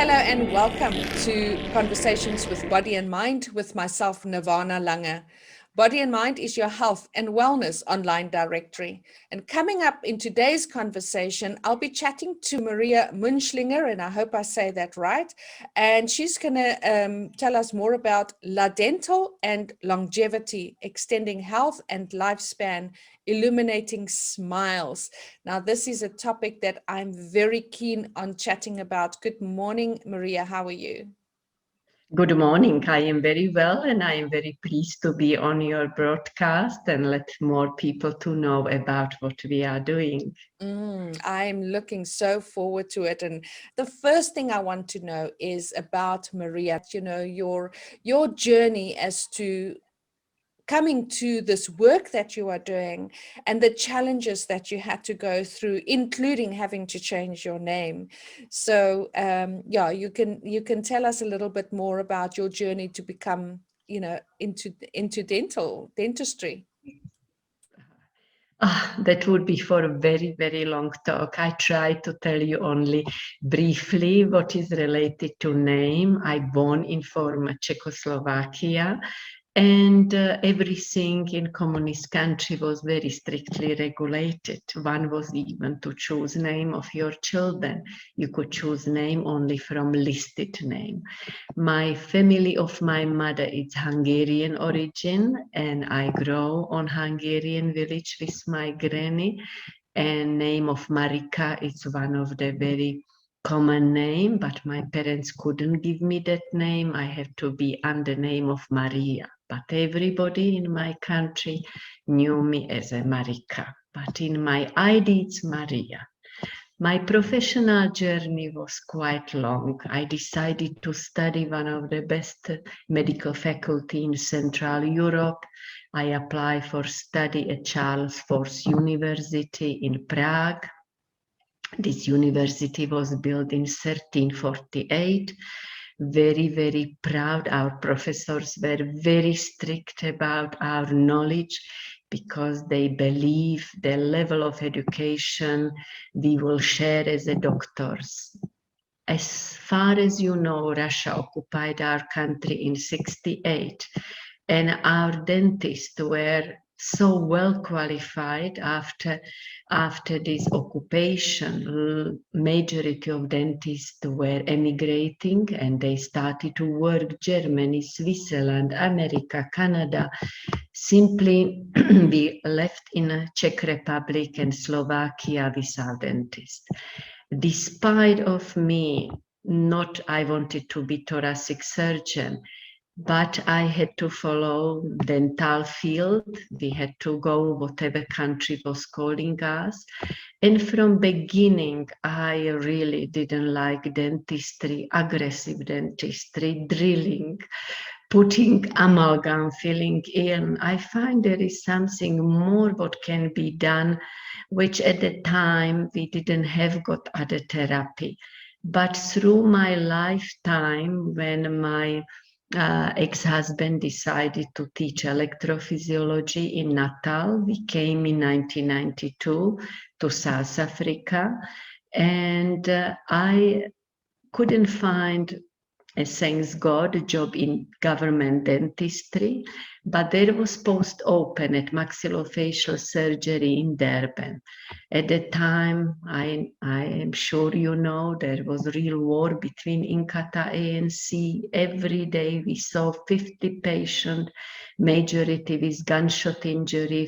Hello and welcome to Conversations with Body and Mind with myself, Nirvana Lange. Body and Mind is your health and wellness online directory. And coming up in today's conversation, I'll be chatting to Maria Munclinger, and I hope I say that right. And she's going to tell us more about La Dental and longevity, extending health and lifespan, illuminating smiles. Now, this is a topic that I'm very keen on chatting about. Good morning, Maria. How are you? Good morning. I am very well, and I am very pleased to be on your broadcast and let more people to know about what we are doing. I'm looking so forward to it. And the first thing I want to know is about Maria, your journey as to coming to this work that you are doing and the challenges that you had to go through, including having to change your name. So yeah, you can tell us a little bit more about your journey to become, into dentistry. That would be for a very, very long talk. I try to tell you only briefly what is related to name. I born in former Czechoslovakia, and everything in communist country was very strictly regulated. One was even to choose name of your children. You could choose name only from listed name. My family of my mother is Hungarian origin, and I grow on Hungarian village with my granny. And name of Marika is one of the very common name, but my parents couldn't give me that name. I have to be under name of Maria. But everybody in my country knew me as a Marika. But in my ID, it's Maria. My professional journey was quite long. I decided to study one of the best medical faculty in Central Europe. I applied for study at Charles Force University in Prague. This university was built in 1348. Very, very proud. Our professors were very strict about our knowledge because they believe the level of education we will share as a doctors. As far as you know, Russia occupied our country in 68, and our dentists were so well qualified after this occupation. Majority of dentists were emigrating, and they started to work Germany, Switzerland, America, Canada. Simply we left in Czech Republic and Slovakia without dentists. Despite of me, not I wanted to be thoracic surgeon, but I had to follow dental field. We had to go whatever country was calling us. And from beginning, I really didn't like dentistry, aggressive dentistry, drilling, putting amalgam, filling in. I find there is something more what can be done, which at the time we didn't have got other therapy. But through my lifetime, when my ex-husband decided to teach electrophysiology in Natal. We came in 1992 to South Africa, and I couldn't find, thanks God, a job in government dentistry, but there was post open at maxillofacial surgery in Durban. At the time, I am sure you know, there was real war between Inkatha ANC. Every day we saw 50 patients, majority with gunshot injury,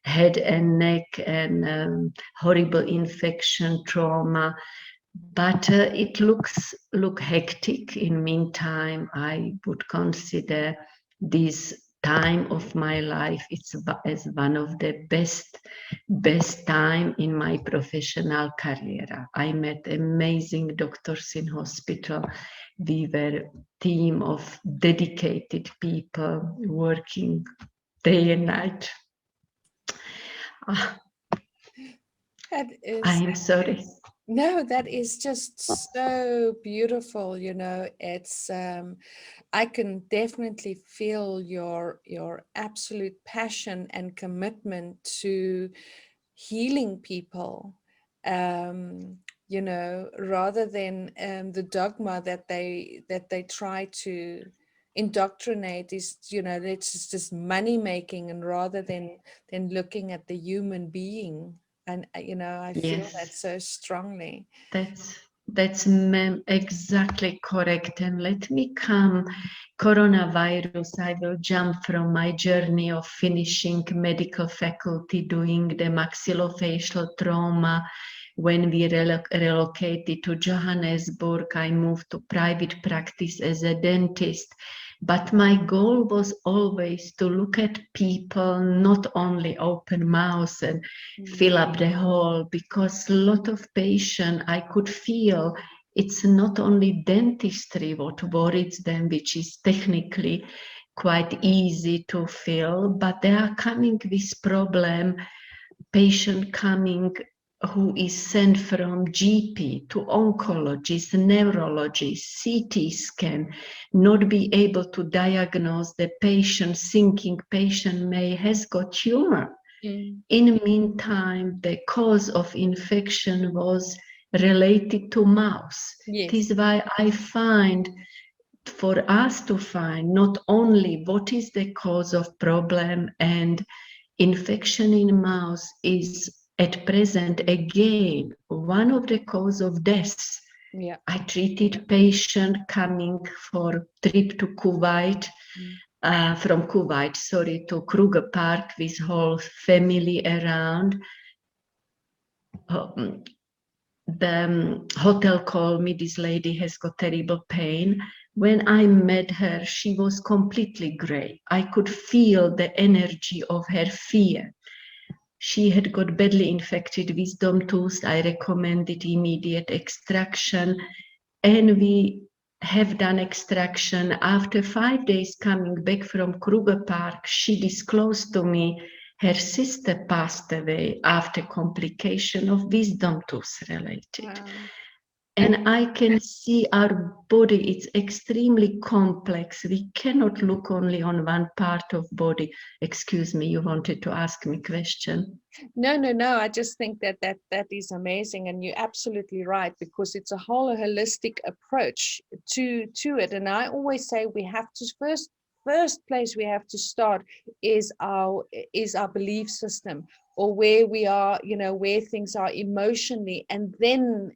head and neck, and horrible infection, trauma. But it look hectic. In meantime, I would consider this time of my life as one of the best time in my professional career. I met amazing doctors in hospital. We were team of dedicated people working day and night. That I is am sorry. No, that is just so beautiful, it's I can definitely feel your absolute passion and commitment to healing people. Um rather than the dogma that they try to indoctrinate is, it's just money making, and rather than looking at the human being. And I feel that Yes, so strongly. that's exactly correct. And let me come coronavirus. I will jump from my journey of finishing medical faculty, doing the maxillofacial trauma. When we relocated to Johannesburg, I moved to private practice as a dentist. But my goal was always to look at people, not only open mouth and fill up the hole, because a lot of patient I could feel it's not only dentistry what worries them, which is technically quite easy to fill, but they are coming with problem, patient coming who is sent from GP to oncologist, neurologist, CT scan, not be able to diagnose the patient, thinking patient may has got tumor. Mm. In the meantime, the cause of infection was related to mouse. This Yes. is why I find for us to find not only what is the cause of problem, and infection in mouse is at present again one of the cause of deaths. Yeah. I treated patient coming for trip to Kuwait, from Kuwait, sorry, to Kruger Park with whole family around. The hotel called me, this lady has got terrible pain. When I met her, she was completely gray. I could feel the energy of her fear. She had got badly infected wisdom tooth. I recommended immediate extraction, and we have done extraction. After 5 days coming back from Kruger Park, she disclosed to me her sister passed away after complication of wisdom tooth related. Wow. And I can see our body, it's extremely complex. We cannot look only on one part of body. Excuse me, you wanted to ask me a question. No. I just think that is amazing, and you're absolutely right, because it's a whole holistic approach to it. And I always say we have to first place we have to start is our belief system, or where we are, where things are emotionally, and then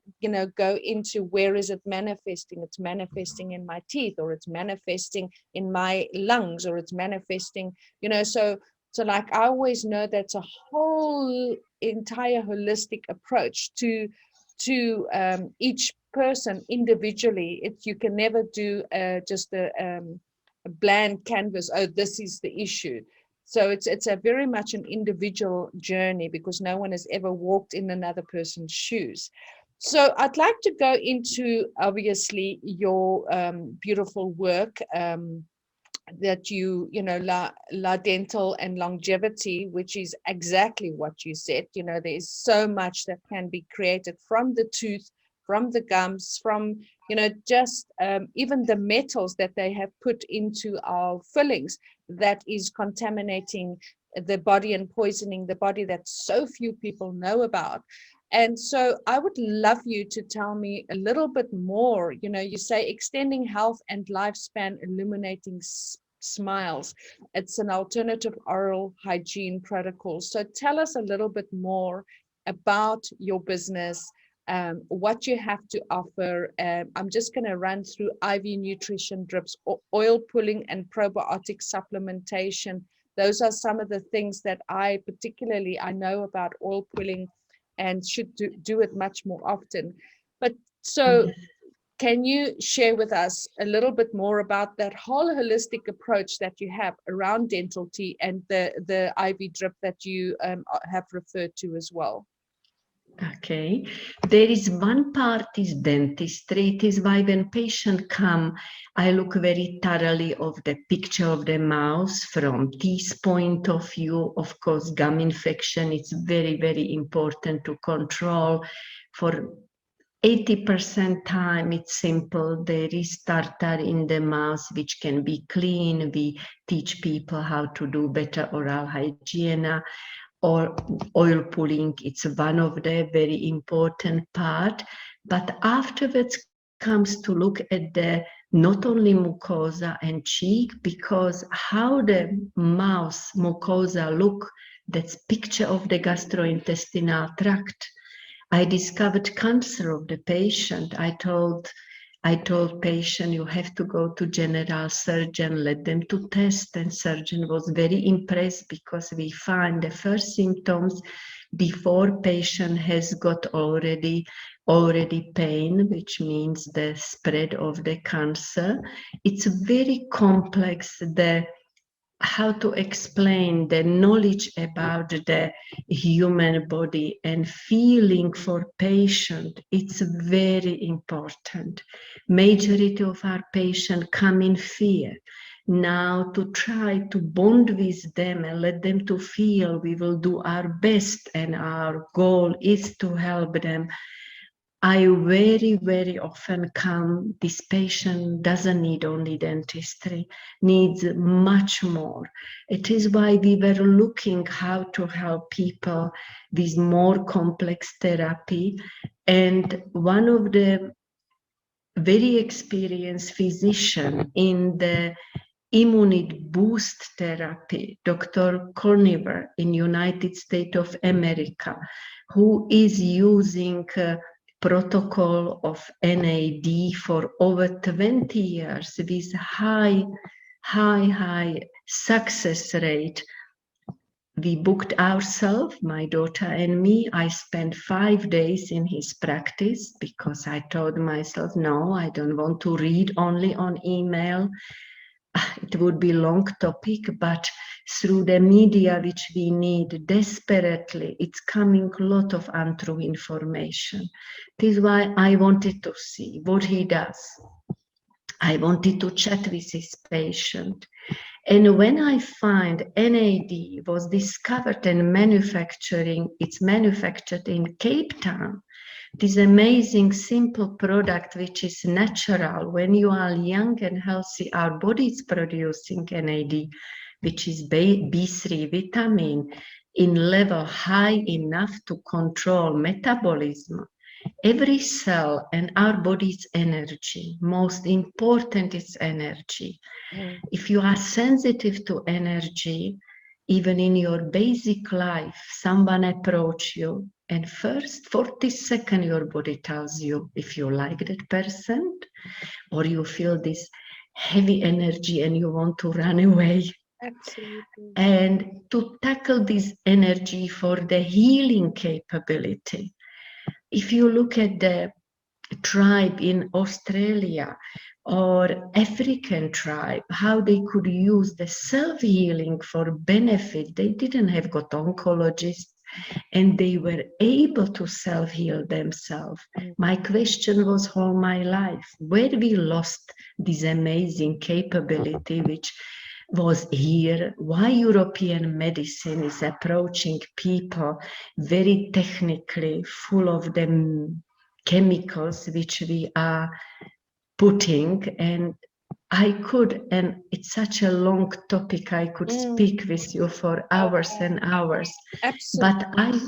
go into where is it manifesting. It's manifesting in my teeth, or it's manifesting in my lungs, or it's manifesting, so like I always know that's a whole entire holistic approach to each person individually. You can never do just a bland canvas. Oh, this is the issue. So it's a very much an individual journey, because no one has ever walked in another person's shoes. So I'd like to go into obviously your beautiful work. That la dental and longevity, which is exactly what you said. There's so much that can be created from the tooth, from the gums, from just even the metals that they have put into our fillings, that is contaminating the body and poisoning the body, that so few people know about. And so I would love you to tell me a little bit more. You say extending health and lifespan, illuminating smiles. It's an alternative oral hygiene protocol. So tell us a little bit more about your business, what you have to offer. I'm just going to run through IV nutrition drips, oil pulling, and probiotic supplementation. Those are some of the things that I know about oil pulling, and should do it much more often. But so Yes. can you share with us a little bit more about that whole holistic approach that you have around dental tea, and the IV drip that you have referred to as well? Okay, there is one part is dentistry. It is why when patient come, I look very thoroughly of the picture of the mouth from teeth point of view. Of course, gum infection is very, very important to control. For 80% time, it's simple. There is tartar in the mouth, which can be clean. We teach people how to do better oral hygiene. Or oil pulling, it's one of the very important part. But afterwards comes to look at the not only mucosa and cheek, because how the mouth mucosa look, that's picture of the gastrointestinal tract. I discovered cancer of the patient. I told patient, you have to go to general surgeon, let them to test, and surgeon was very impressed because we find the first symptoms before patient has got already pain, which means the spread of the cancer. It's very complex, the how to explain the knowledge about the human body and feeling for patient. It's very important. Majority of our patients come in fear. Now to try to bond with them and let them to feel we will do our best and our goal is to help them. I very, very often come, this patient doesn't need only dentistry, needs much more. It is why we were looking how to help people with more complex therapy. And one of the very experienced physician in the immunity boost therapy, Dr. Corniver in United States of America, who is using protocol of NAD for over 20 years with high success rate. We booked ourselves, my daughter and me. I spent 5 days in his practice because I told myself, no, I don't want to read only on email. It would be long topic, but through the media, which we need desperately, it's coming a lot of untrue information. This is why I wanted to see what he does. I wanted to chat with his patient. And when I find NAD was discovered and it's manufactured in Cape Town, this amazing simple product which is natural. When you are young and healthy, our body is producing NAD, which is B3 vitamin in level high enough to control metabolism. Every cell and our body's energy, most important is energy. If you are sensitive to energy, even in your basic life, someone approach you and first 40 seconds your body tells you if you like that person or you feel this heavy energy and you want to run away. Absolutely. And to tackle this energy for the healing capability, if you look at the tribe in Australia or African tribe, how they could use the self-healing for benefit. They didn't have got oncologists and they were able to self-heal themselves. My question was all my life, where we lost this amazing capability which was here, why European medicine is approaching people very technically, full of them chemicals which we are putting. And it's such a long topic, I could speak with you for hours and hours. Absolutely. But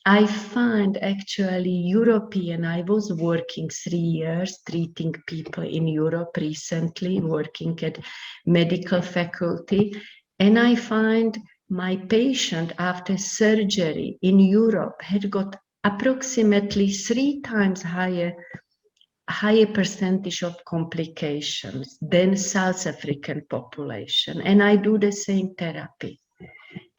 I find actually European, I was working 3 years treating people in Europe recently, working at medical faculty, and I find my patient after surgery in Europe had got approximately 3 times higher percentage of complications than South African population. And I do the same therapy.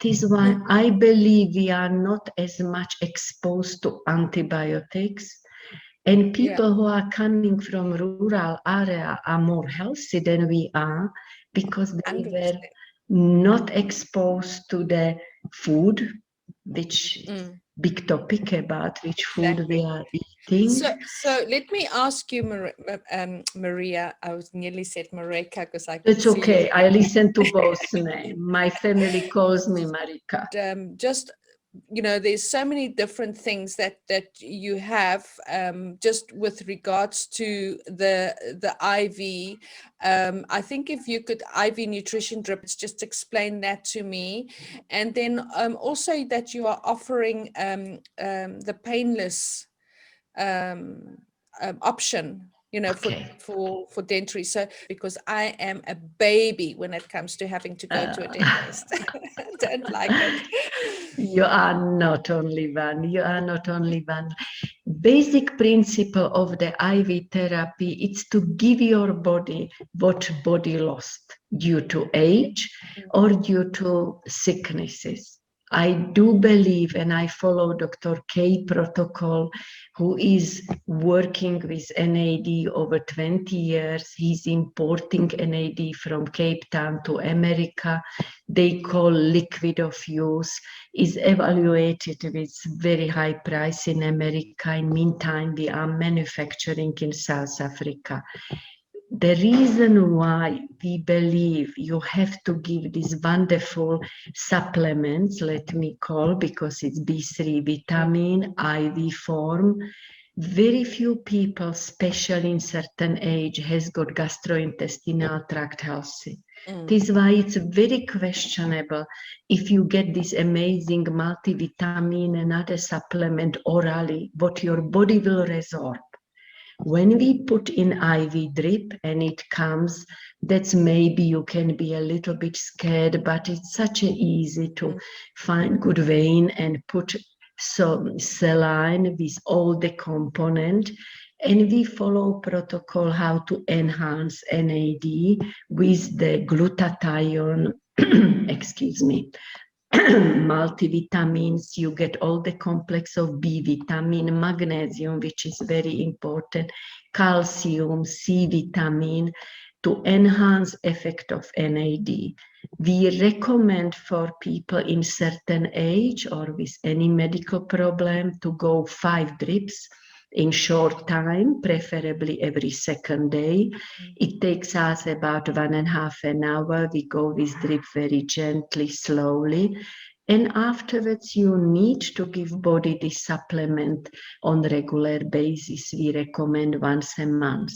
This is why I believe we are not as much exposed to antibiotics. And people who are coming from rural area are more healthy than we are because they 100%. were not exposed to the food, which big topic about which food we are eating. So let me ask you, Maria. I was nearly said Marika because I could It's see okay. you. I listen to both names. My family calls me Marika. Just there's so many different things that you have, just with regards to the IV. I think if you could IV nutrition drips, just explain that to me, and then also that you are offering the painless option, Okay. for dentistry. So because I am a baby when it comes to having to go to a dentist. Don't like it. You are not only one. You are not only one. Basic principle of the IV therapy is to give your body what body lost due to age or due to sicknesses. I do believe, and I follow Dr. K protocol, who is working with NAD over 20 years. He's importing NAD from Cape Town to America. They call liquid of use, is evaluated with very high price in America. In meantime, we are manufacturing in South Africa. The reason why we believe you have to give these wonderful supplements, let me call, because it's B3 vitamin, IV form, very few people, especially in certain age, has got gastrointestinal tract healthy. This is why it's very questionable if you get this amazing multivitamin and other supplement orally, what your body will resorb. When we put in IV drip and it comes, that's maybe you can be a little bit scared, but it's such a easy to find good vein and put some saline with all the component. And we follow protocol how to enhance NAD with the glutathione, excuse me, multivitamins. You get all the complex of B vitamin, magnesium, which is very important, calcium, C vitamin, to enhance effect of NAD. We recommend for people in certain age or with any medical problem to go 5 drips in short time, preferably every second day. It takes us about 1.5 hours. We go with drip very gently, slowly. And afterwards, you need to give body this supplement on regular basis. We recommend once a month.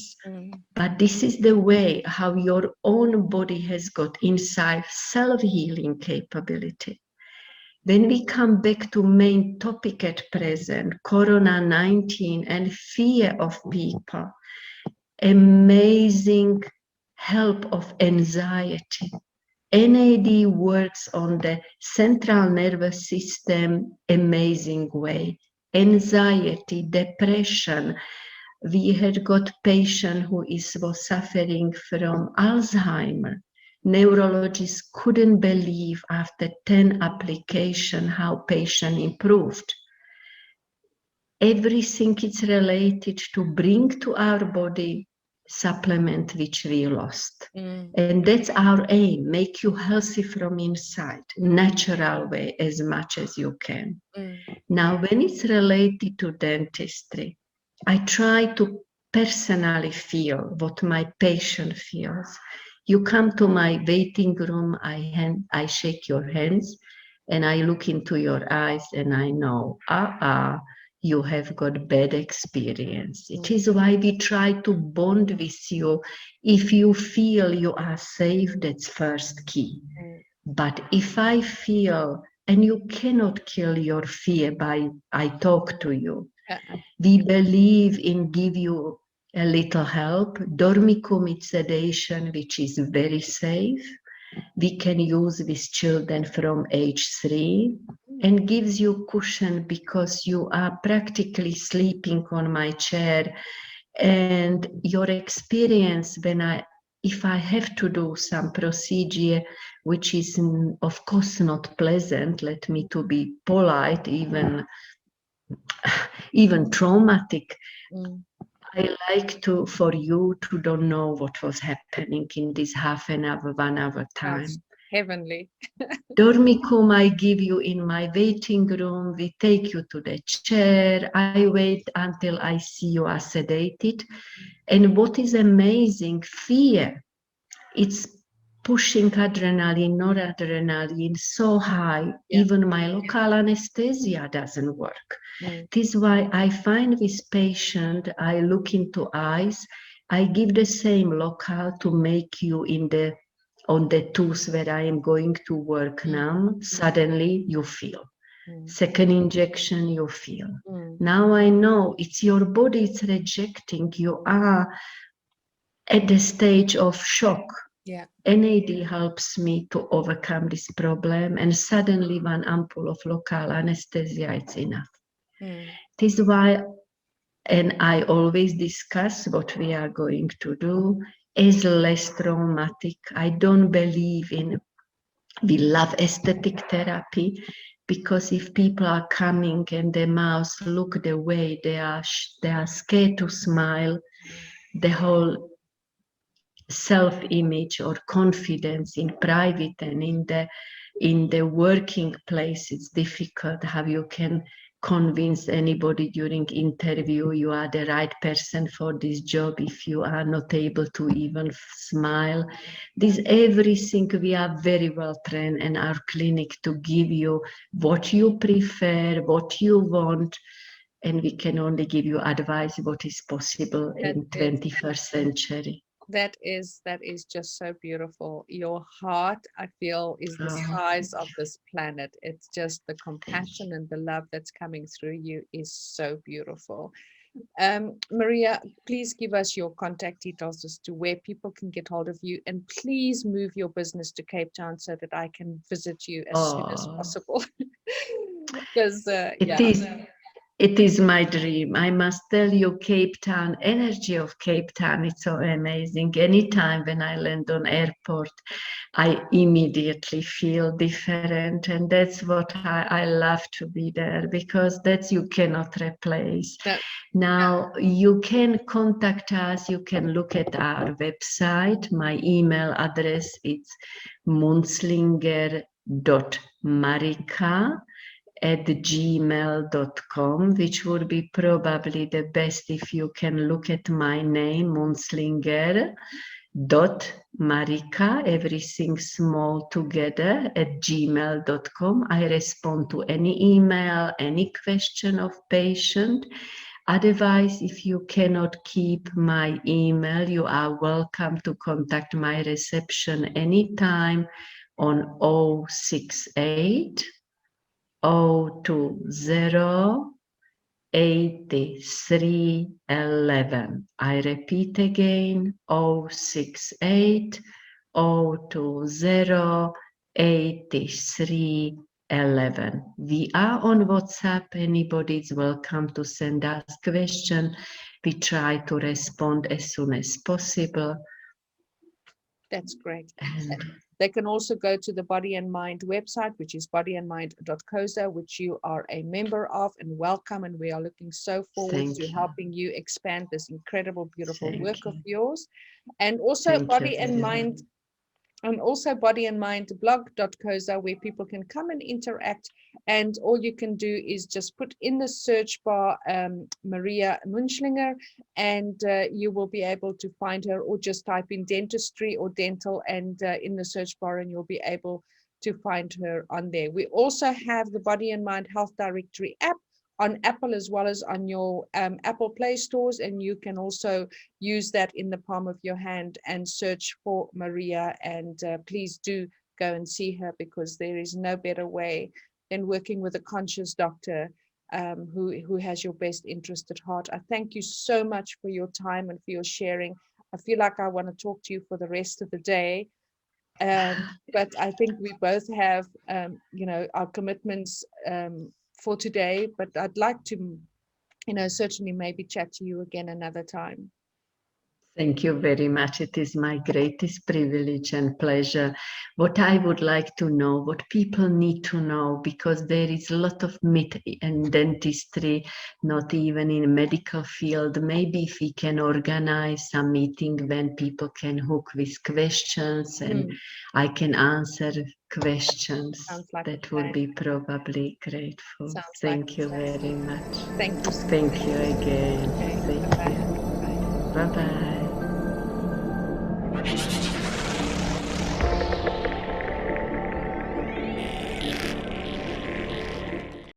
But this is the way how your own body has got inside self-healing capability. When we come back to main topic at present, Corona-19 and fear of people, amazing help of anxiety. NAD works on the central nervous system amazing way. Anxiety, depression. We had got patient who was suffering from Alzheimer. Neurologists couldn't believe after 10 application how patient improved. Everything is related to bring to our body supplement which we lost. And that's our aim, make you healthy from inside, natural way as much as you can. Now, when it's related to dentistry, I try to personally feel what my patient feels. You come to my waiting room, I shake your hands, and I look into your eyes, and I know, you have got bad experience. It is why we try to bond with you. If you feel you are safe, that's first key. But if I feel, and you cannot kill your fear by I talk to you, we believe in give you a little help. Dormicum is sedation, which is very safe. We can use with children from age 3 and gives you cushion because you are practically sleeping on my chair. And your experience if I have to do some procedure, which is of course not pleasant, let me to be polite, even traumatic, I like for you to don't know what was happening in this half an hour, 1 hour time. That's heavenly. Dormicum I give you in my waiting room. We take you to the chair. I wait until I see you are sedated. And what is amazing, fear, it's pushing adrenaline, noradrenaline so high, even my local anesthesia doesn't work. This is why I find this patient, I look into eyes, I give the same local to make you on the tooth where I am going to work now, suddenly you feel. Second injection, you feel. Mm. Now I know it's your body, it's rejecting. You are at the stage of shock. Yeah. NAD helps me to overcome this problem, and suddenly one ampoule of local anesthesia, it's enough. This is why, and I always discuss what we are going to do is less traumatic. I don't believe in, we love aesthetic therapy, because if people are coming and their mouths look the way they are scared to smile, the whole self-image or confidence in private and in the working place, it's difficult how you can convince anybody during interview you are the right person for this job if you are not able to even smile. This everything we are very well trained in our clinic to give you what you prefer, what you want, and we can only give you advice what is possible in 21st century. That is just so beautiful. Your heart, I feel, is the size of this planet. It's just the compassion and the love that's coming through you is so beautiful. Maria, please give us your contact details as to where people can get hold of you, and please move your business to Cape Town so that I can visit you as soon as possible. Because it is my dream. I must tell you, Cape Town, energy of Cape Town, it's so amazing. Anytime when I land on airport, I immediately feel different. And that's what I love to be there, because that's you cannot replace. Now, you can contact us. You can look at our website. My email address is munclinger.marika@gmail.com, which would be probably the best if you can look at my name, Munclinger.marika, everything small together, @gmail.com. I respond to any email, any question of patient. Otherwise, if you cannot keep my email, you are welcome to contact my reception anytime on 068 020 8311. I repeat again, 068 020 8311. We are on WhatsApp. Anybody is welcome to send us questions. We try to respond as soon as possible. That's great. They can also go to the Body and Mind website, which is bodyandmind.coza, which you are a member of, and welcome. And we are looking so forward to helping you expand this incredible, beautiful work of yours. And also Body and Mind, and also Body and Mind blog.coza, where people can come and interact. And all you can do is just put in the search bar Maria Munclinger, and you will be able to find her, or just type in dentistry or dental and in the search bar, and you'll be able to find her on there. We also have the Body and Mind Health Directory app on Apple as well as on your Apple Play stores, and you can also use that in the palm of your hand and search for Maria. And please do go and see her, because there is no better way than working with a conscious doctor who has your best interest at heart. I thank you so much for your time and for your sharing. I feel like I want to talk to you for the rest of the day. But I think we both have, our commitments for today, but I'd like to, certainly maybe chat to you again another time. Thank you very much. It is my greatest privilege and pleasure. What I would like to know, what people need to know, because there is a lot of myth in dentistry, not even in medical field. Maybe if we can organize some meeting when people can hook with questions and I can answer questions, that would be probably grateful. Thank you very much. Thank you. Thank you again. Okay. Thank you. Bye-bye.